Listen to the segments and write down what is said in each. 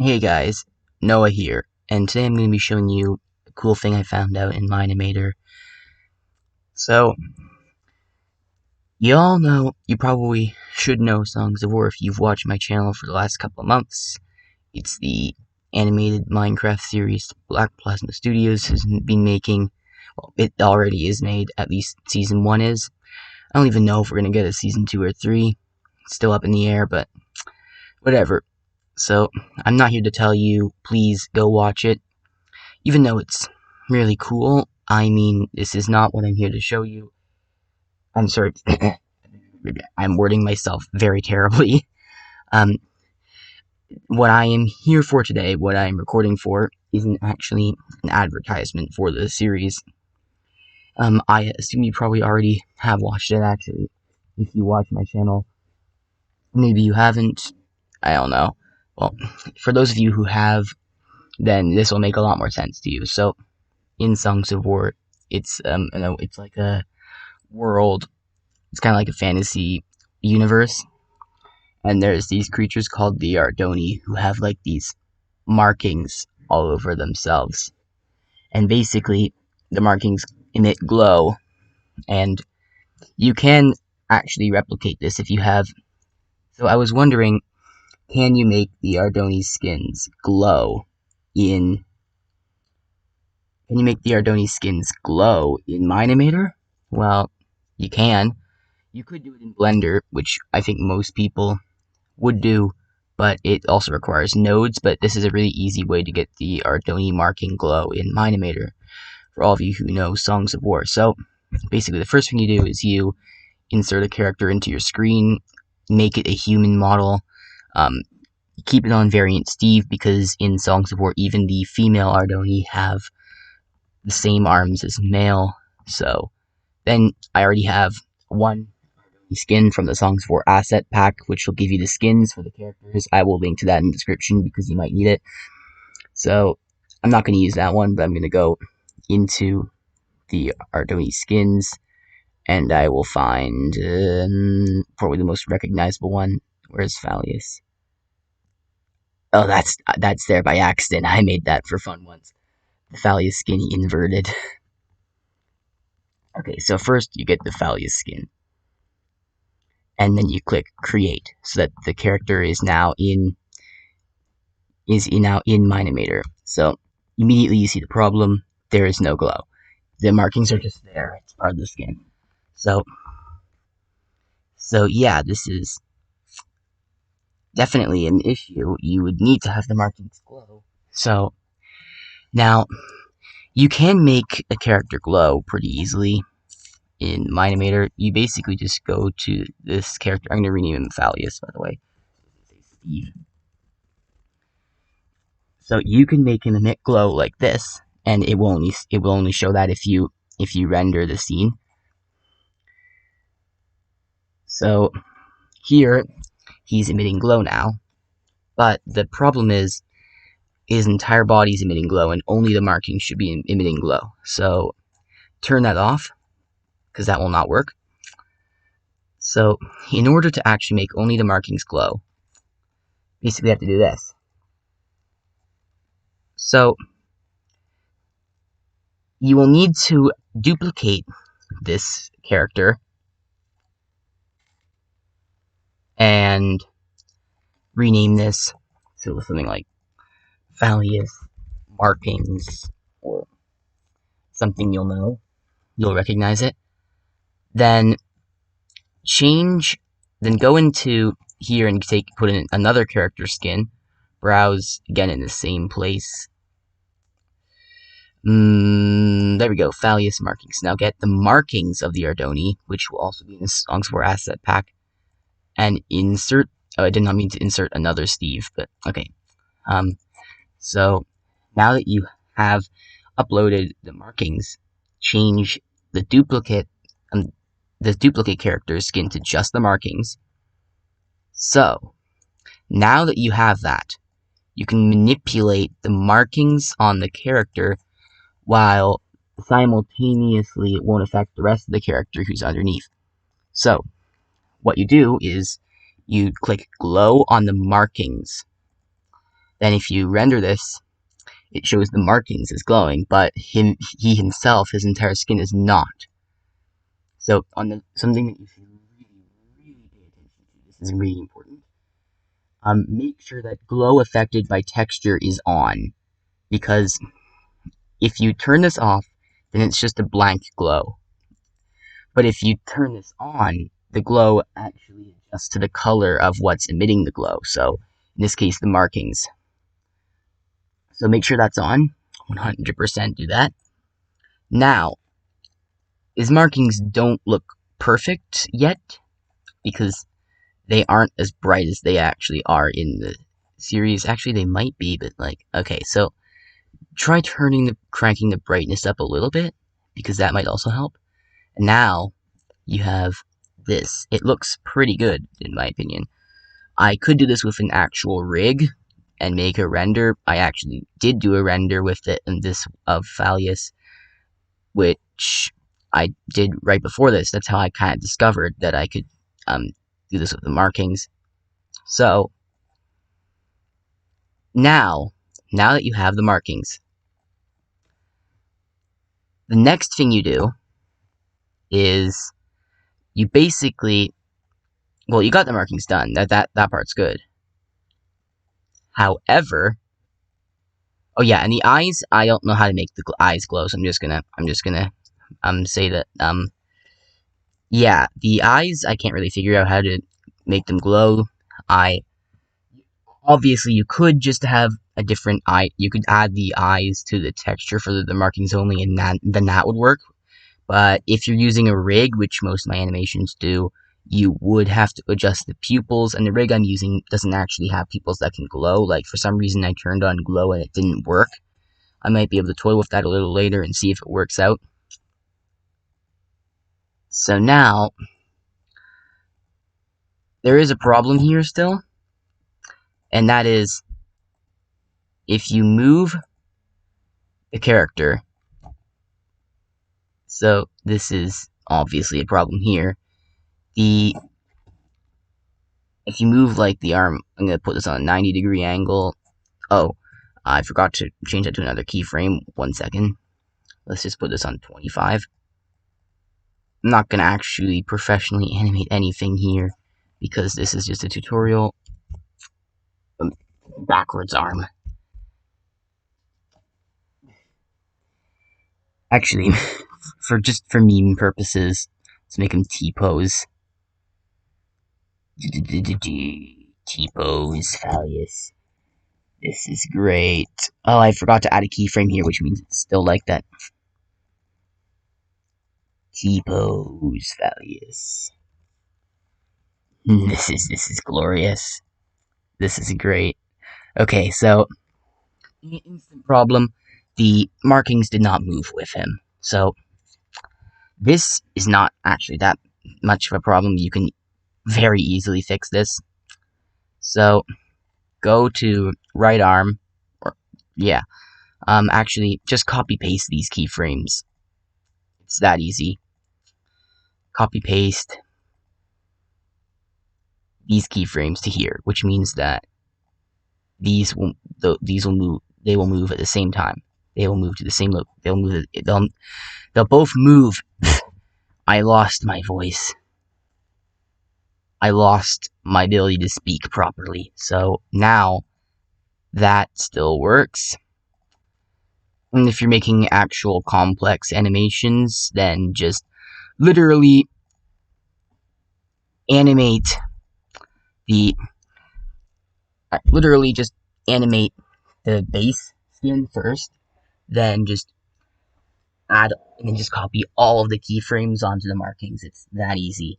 Hey guys, Noah here, and today I'm going to be showing you a cool thing I found out in Mine-imator. So, you all know, you probably should know Songs of War if you've watched my channel for the last couple of months. It's the animated Minecraft series Black Plasma Studios has been making. Well, it already is made, at least Season 1 is. I don't even know if we're going to get a Season 2 or 3. It's still up in the air, but whatever. So, I'm not here to tell you, please go watch it. Even though it's really cool, I mean, this is not what I'm here to show you. I'm sorry, I'm wording myself very terribly. Um, what I am here for today, what I'm recording for, isn't actually an advertisement for the series. I assume you probably already have watched it, actually. If you watch my channel, maybe you haven't, I don't know. Well, for those of you who have, then this will make a lot more sense to you. So, in Songs of War, it's it's like a world. It's kind of like a fantasy universe, and there's these creatures called the Ardoni who have like these markings all over themselves, and basically the markings emit glow, and you can actually replicate this if you have. So I was wondering, can you make the Ardoni skins glow in? Can you make the Ardoni skins glow in Mine-imator? Well, you can. You could do it in Blender, which I think most people would do, but it also requires nodes, but this is a really easy way to get the Ardoni marking glow in Mine-imator, for all of you who know Songs of War. So, basically, the first thing you do is you insert a character into your screen, make it a human model, keep it on variant Steve, because in Songs of War, even the female Ardoni have the same arms as male, so then I already have one skin from the Songs of War asset pack, which will give you the skins for the characters. I will link to that in the description because you might need it. So I'm not going to use that one, but I'm going to go into the Ardoni skins, and I will find probably the most recognizable one. Where's Fallius? Oh, that's there by accident. I made that for fun once. The Fallius skin inverted. Okay, so first you get the Fallius skin, and then you click create so that the character is now in Mine-imator. So immediately you see the problem. There is no glow. The markings are just there. It's part of the skin. So yeah, this is definitely an issue. You would need to have the markings glow. So now you can make a character glow pretty easily in Mine-imator. You basically just go to this character. I'm going to rename him Fallius, by the way. Steve. So you can make him emit glow like this, and it will only show that if you render the scene. So here he's emitting glow now, but the problem is his entire body is emitting glow, and only the markings should be emitting glow. So turn that off, because that will not work. So in order to actually make only the markings glow, basically you have to do this. So you will need to duplicate this character and rename this to something like Fallius markings or something you'll recognize it. Then go into here and put in another character skin, browse again in the same place. There we go, Fallius markings. Now get the markings of the Ardoni, which will also be in the Songs of War asset pack, and insert. Oh, I did not mean to insert another Steve, but okay. So now that you have uploaded the markings, change the duplicate character's skin to just the markings. So now that you have that, you can manipulate the markings on the character while simultaneously it won't affect the rest of the character who's underneath. So what you do is you click glow on the markings. Then if you render this, it shows the markings as glowing, but he himself, his entire skin is not. So something that you should really, really pay attention to, this is really important, make sure that glow affected by texture is on, because if you turn this off, then it's just a blank glow. But if you turn this on, the glow actually adjusts to the color of what's emitting the glow, so in this case, the markings. So make sure that's on, 100% do that. Now, his markings don't look perfect yet, because they aren't as bright as they actually are in the series. Actually, they might be, but okay, so try cranking the brightness up a little bit, because that might also help. And now, you have this. It looks pretty good, in my opinion. I could do this with an actual rig, and make a render. I actually did do a render with it in this of Phalius, which I did right before this. That's how I kind of discovered that I could do this with the markings. So, now that you have the markings, the next thing you do is you basically, well, you got the markings done. That part's good. However, oh yeah, and the eyes, I don't know how to make the eyes glow, so I'm just gonna say that yeah, the eyes, I can't really figure out how to make them glow. Obviously, you could just have a different eye. You could add the eyes to the texture for the markings only, and then that would work. But if you're using a rig, which most of my animations do, you would have to adjust the pupils, and the rig I'm using doesn't actually have pupils that can glow. Like, for some reason, I turned on glow and it didn't work. I might be able to toy with that a little later and see if it works out. So now, there is a problem here still, and that is, if you move the character, so this is obviously a problem here, if you move like the arm, I'm going to put this on a 90-degree angle. Oh, I forgot to change that to another keyframe. 1 second. Let's just put this on 25. I'm not going to actually professionally animate anything here, because this is just a tutorial. Backwards arm. Actually, for meme purposes, let's make him T-pose. T-pose, Phalius. This is great. Oh, I forgot to add a keyframe here, which means it's still like that. T-pose, Phalius. This is glorious. This is great. Okay, so instant problem. The markings did not move with him. So this is not actually that much of a problem. You can very easily fix this. So go to right arm, or yeah, actually just copy paste these keyframes. It's that easy. Copy paste these keyframes to here, which means that these will move. They will move at the same time. They will move to the same look. They'll both move. I lost my voice. I lost my ability to speak properly. So now that still works. And if you're making actual complex animations, then just literally animate the base skin first, then just copy all of the keyframes onto the markings. It's that easy.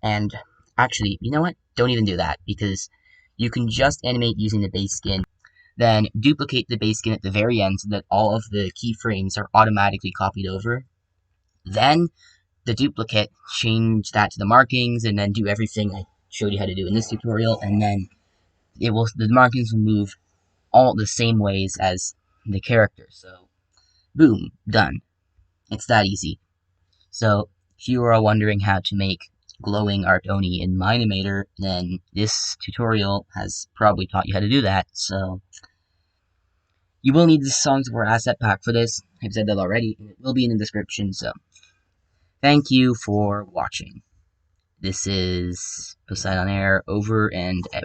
And actually, you know what? Don't even do that, because you can just animate using the base skin, then duplicate the base skin at the very end so that all of the keyframes are automatically copied over. Then the duplicate, change that to the markings, and then do everything I showed you how to do in this tutorial, and then the markings will move all the same ways as the character. So, boom, done. It's that easy. So, if you are wondering how to make glowing Ardoni in Mine-imator, then this tutorial has probably taught you how to do that. So you will need the Song Support asset pack for this. I've said that already, and it will be in the description. So thank you for watching. This is Poseidon Air, over and out.